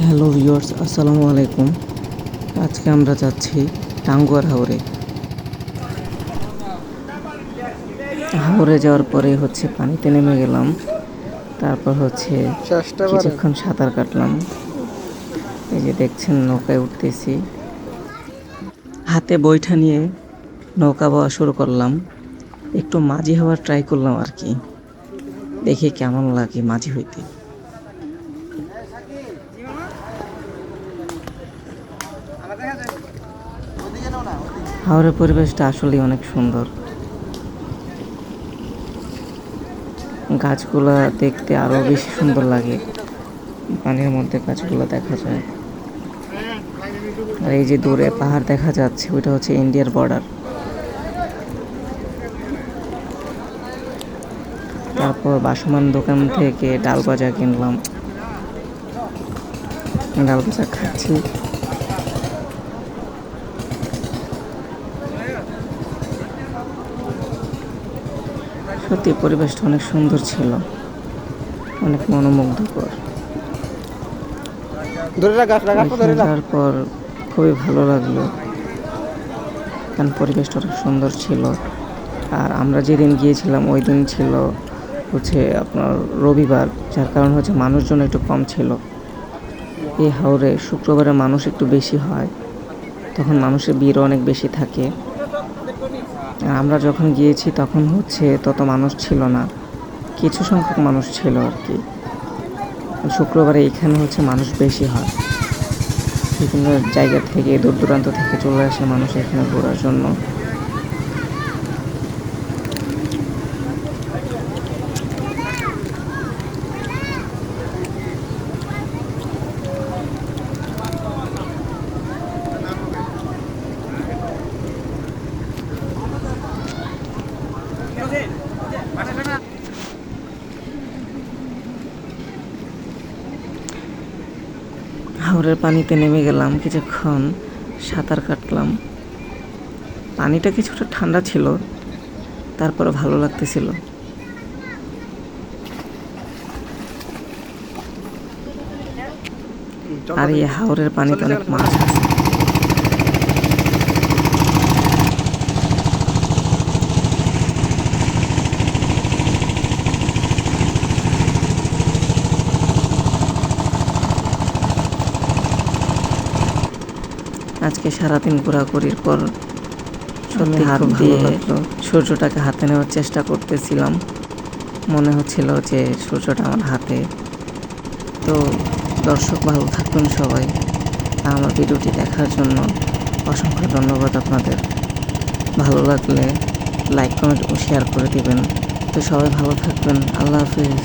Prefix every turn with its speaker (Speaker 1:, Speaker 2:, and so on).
Speaker 1: Hello viewers, আসসালামু আলাইকুম। আজকে আমরা যাচ্ছি টাঙ্গুয়ার হাওরে। হাওরে যাওয়ার পরে পানিতে নেমে গেলাম। তারপর কিছুক্ষণ সাঁতার কাটলাম। এই যে দেখছেন নৌকায় উঠতেছি, হাতে বৈঠা নিয়ে নৌকা বওয়া শুরু করলাম। একটু মাঝি হওয়ার ট্রাই করলাম আর কি, দেখি কেমন লাগে মাঝি হইতে। হাওরের পরিবেশটা আসলেই অনেক সুন্দর। গাছগুলা দেখতে আরো বেশি সুন্দর লাগে, পানির মধ্যে গাছগুলো দেখা যায়। আর এই যে দূরে পাহাড় দেখা যাচ্ছে, ওইটা হচ্ছে ইন্ডিয়ার বর্ডার। তারপর বাসমান দোকান থেকে ডাল ভাজা কিনলাম, ডাল ভাজা খাচ্ছি। সত্যি পরিবেশটা অনেক সুন্দর ছিল, অনেক মনোমুগ্ধকর। যাওয়ার পর খুবই ভালো লাগলো, কারণ পরিবেশটা অনেক সুন্দর ছিল। আর আমরা যেদিন গিয়েছিলাম ওই দিন ছিল আপনার রবিবার, যার কারণ মানুষজন একটু কম ছিল। এই হাওরে শুক্রবারে মানুষ একটু বেশি হয়, তখন মানুষের ভিড় অনেক বেশি থাকে। আর আমরা যখন গিয়েছি তখন তত মানুষ ছিল না, কিছু সংখ্যক মানুষ ছিল আর কি। শুক্রবারে এখানে মানুষ বেশি হয়, বিভিন্ন জায়গা থেকে দূর দূরান্ত থেকে চলে আসে মানুষ এখানে ঘোরার জন্য। হাওরের পানিতে নেমে গেলাম, কিছুক্ষণ সাঁতার কাটলাম। পানিটা কিছুটা ঠান্ডা ছিল, তারপরে ভালো লাগতেছিল। আর এই হাওরের পানিতে অনেক মাছ আছে। আজকে সারাদিন ঘোরাঘুরির পর সত্যি হাত দিয়ে সূর্যটাকে হাতে নেওয়ার চেষ্টা করতেছিলাম, মনে হচ্ছিল যে সূর্যটা আমার হাতে। তো দর্শক ভালো থাকবেন সবাই, আর আমার ভিডিওটি দেখার জন্য অসংখ্য ধন্যবাদ আপনাদের। ভালো লাগলে লাইক, কমেন্ট ও শেয়ার করে দিবেন। তো সবাই ভালো থাকবেন। আল্লাহ হাফিজ।